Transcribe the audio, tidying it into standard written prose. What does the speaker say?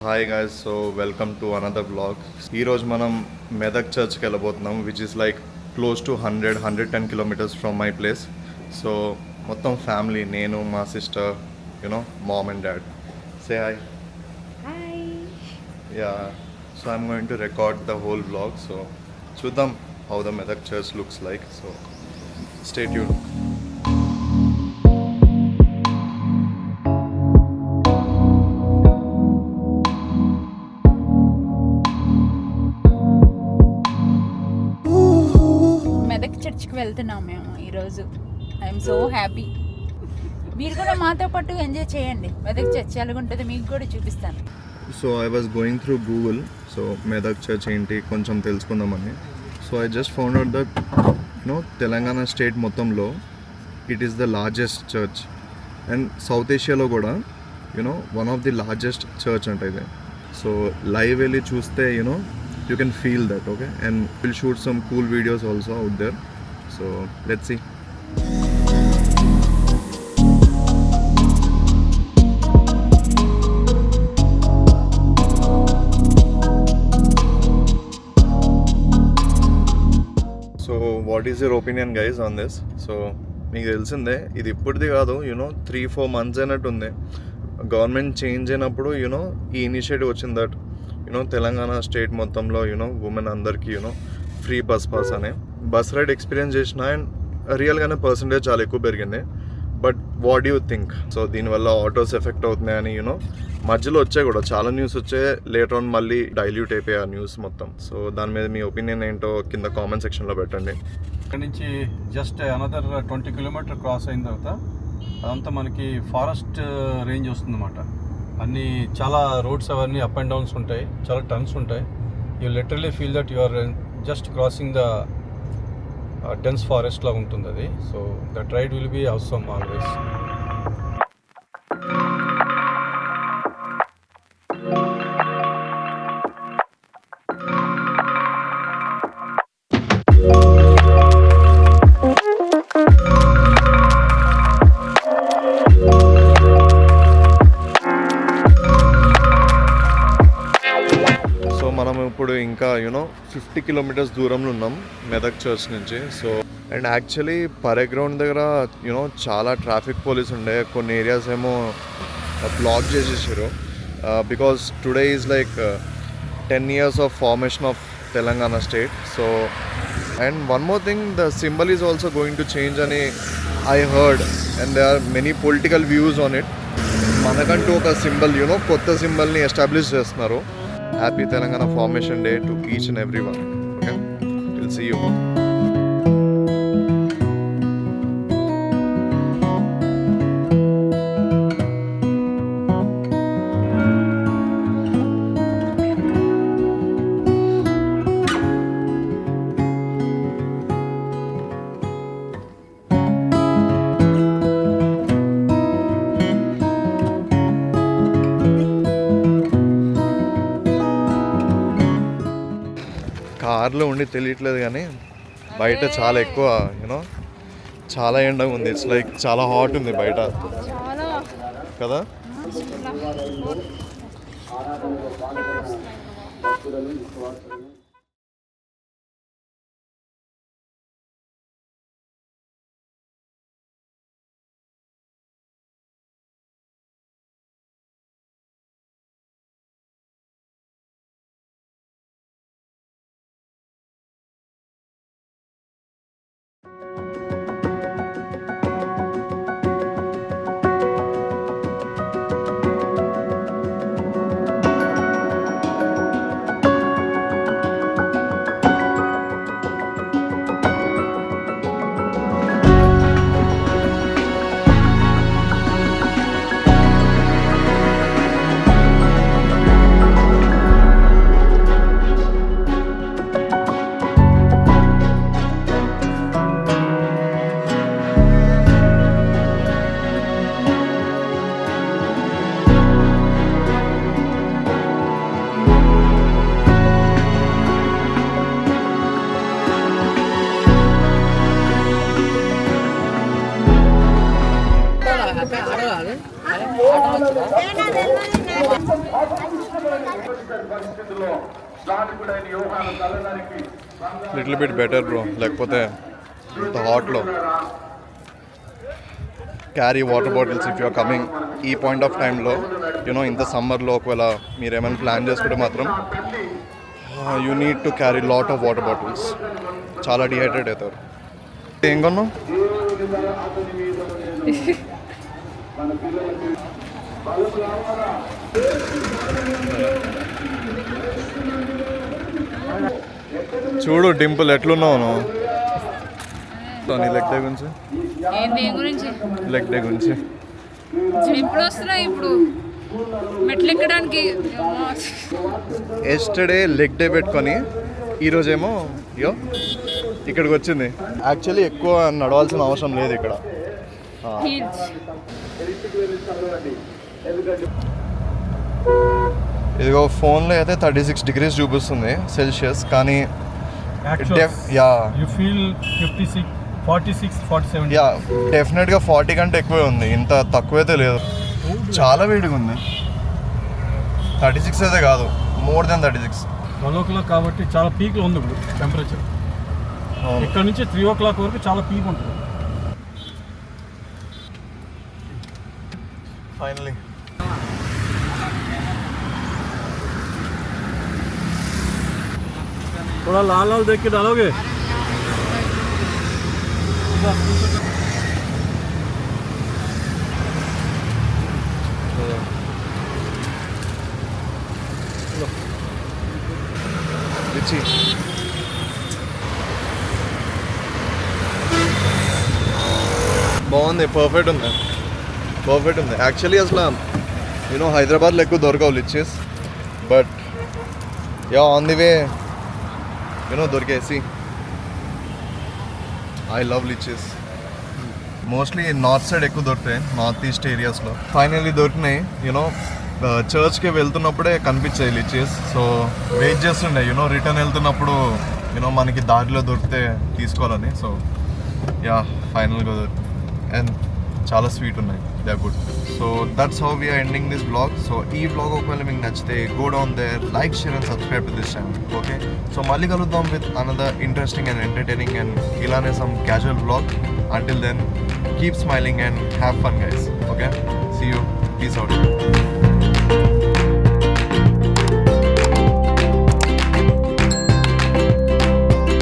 Hi guys, so welcome to another blog. ఈరోజు మనం మెదక్ చర్చ్కి వెళ్ళబోతున్నాం, which is like close to 110 kilometres from my place. So మొత్తం family, నేను, మా sister, mom and dad. Say hi. Hi. Ya, so I'm going to record the whole blog. So చూద్దాం how the Medak church looks like. So stay tune. Medak చర్చ్కి వెళ్తున్నాం మేము ఈరోజు. I'm so happy. మీరు కూడా మాతో పాటు ఎంజాయ్ చేయండి. మెదక్ చర్చ్ ఎలాగుంటుందో మీకు కూడా చూపిస్తాను. So I was going through Google. So Medak church ఏంటి కొంచెం తెలుసుకుందామని. So I just found out that Telangana state మొత్తంలో it is the largest church and south ఏషియాలో కూడా one of the largest church అంట ఇది. సో లైవ్ వెళ్ళి చూస్తే you can feel that, okay? And we'll shoot some cool videos also out there. So let's see. So what is your opinion guys on this? So మీకు తెలిసిందే ఇది ఇప్పటిది కాదు, 3-4 months అయినట్టుంది. Government change అయినప్పుడు ఈ initiative వచ్చింది దట్ తెలంగాణ స్టేట్ మొత్తంలో women అందరికీ ఫ్రీ బస్ పాస్ అనే బస్ రైడ్ ఎక్స్పీరియన్స్ చేసిన అండ్ రియల్గానే పర్సంటేజ్ చాలా ఎక్కువ పెరిగింది. But what you think? So దీనివల్ల ఆటోస్ ఎఫెక్ట్ అవుతున్నాయని మధ్యలో వచ్చాయి కూడా చాలా న్యూస్ వచ్చాయి. లేటర్ ఆన్ మళ్ళీ డైల్యూట్ అయిపోయాయి ఆ న్యూస్ మొత్తం. సో దాని మీద మీ ఒపీనియన్ ఏంటో కింద కామెంట్ సెక్షన్లో పెట్టండి. ఇక్కడ నుంచి జస్ట్ అనదర్ 20 కిలోమీటర్ క్రాస్ అయిన తర్వాత అదంతా మనకి ఫారెస్ట్ రేంజ్ వస్తుందన్నమాట. అన్నీ చాలా రోడ్స్ అవన్నీ అప్ అండ్ డౌన్స్ ఉంటాయి, చాలా టర్న్స్ ఉంటాయి. You literally feel that you are just crossing the dense forest లాగా ఉంటుంది అది. So that ride will be అవసరం ఆల్వేస్. మనం ఇప్పుడు ఇంకా 50 కిలోమీటర్స్ దూరంలో ఉన్నాం మెదక్ చర్చ్ నుంచి. So and actually parade ground దగ్గర చాలా ట్రాఫిక్ పోలీస్ ఉండే, కొన్ని ఏరియాస్ ఏమో బ్లాక్ చేసేసారు because today is like 10 years of formation of Telangana state. So and one more thing, the symbol is also going to change అని I heard and they are many political views on it. మనకంటూ ఒక symbol కొత్త సింబల్ని establish చేస్తున్నారు. Happy Telangana Formation Day to each and everyone. Okay, we'll see you. కార్లో ఉండి తెలియట్లేదు కానీ బయట చాలా ఎక్కువ చాలా ఎండగా ఉంది. ఇట్స్ లైక్ చాలా హాట్ ఉంది బయట కదా. లిటిల్ బిట్ బెటర్ బ్రో, లేకపోతే ఇంత హాట్లో carry water bottles if you're coming ఈ పాయింట్ ఆఫ్ టైంలో యూనో ఇంత సమ్మర్లో ఒకవేళ మీరు ఏమైనా ప్లాన్ చేసుకుంటే మాత్రం you need to carry lot of water bottles. చాలా డిహైడ్రేట్ అవుతారు. ఏం కొన్నావు? చూడు డింపుల్ ఎట్లున్నావు నువ్వు? నీ లెగ్ డే గురించి, దేని గురించి? లెగ్ డే గురించి. ఇప్పుడు వస్తున్నాయి, ఇప్పుడు మెట్లు ఎక్కడానికి. ఎస్టర్డే లెగ్ డే పెట్టుకొని ఈరోజేమో యో ఇక్కడికి వచ్చింది. యాక్చువల్లీ ఎక్కువ నడవాల్సిన అవసరం లేదు ఇక్కడ. హీల్స్. ఇదిగో ఫోన్లో అయితే 36 degrees చూపిస్తుంది సెల్సియస్, కానీ యూ ఫీల్ 56, 46, 47. యా డెఫినెట్గా 40 కంటే ఎక్కువే ఉంది, ఇంత తక్కువైతే లేదు. చాలా వేడిగా ఉంది. 36 అయితే కాదు, మోర్ దెన్ 36. 12 o'clock కాబట్టి చాలా పీక్లో ఉంది ఇప్పుడు టెంపరేచర్. ఇక్కడ నుంచి 3 o'clock వరకు చాలా పీక్ ఉంటుంది. ఫైనలీ थोड़ा लाल लाल देख के डालोगे. బాగుంది, పర్ఫెక్ట్ ఉంది, పర్ఫెక్ట్ ఉంది. యాక్చువల్లీ అసలు యూనో హైదరాబాద్లో ఎక్కువ దొరకవు lychees, but ya on the way you know దొరికేసి. I love lychees. Mostly north side ఎక్కువ దొరుకుతాయి, నార్త్ ఈస్ట్ ఏరియాస్లో. ఫైనల్లీ దొరికినాయి. యూనో చర్చ్కి వెళ్తున్నప్పుడే కనిపించాయి లిచెస్. సో వెయిట్ చేస్తుండే యూనో రిటర్న్ వెళ్తున్నప్పుడు యూనో మనకి దారిలో దొరికితే తీసుకోవాలని. సో యా ఫైనల్గా దొరికింది అండ్ చాలా స్వీట్ ఉన్నాయి, they are good. So that's how we're ending this blog. So ఈ బ్లాగ్ ఒకవేళ మీకు నచ్చితే go down there, like, share and subscribe to this channel. Okay, so మళ్ళీ కలుద్దాం with another interesting and entertaining and ఇలానే some casual blog. Until then keep smiling and have fun guys. Okay, see you, peace out.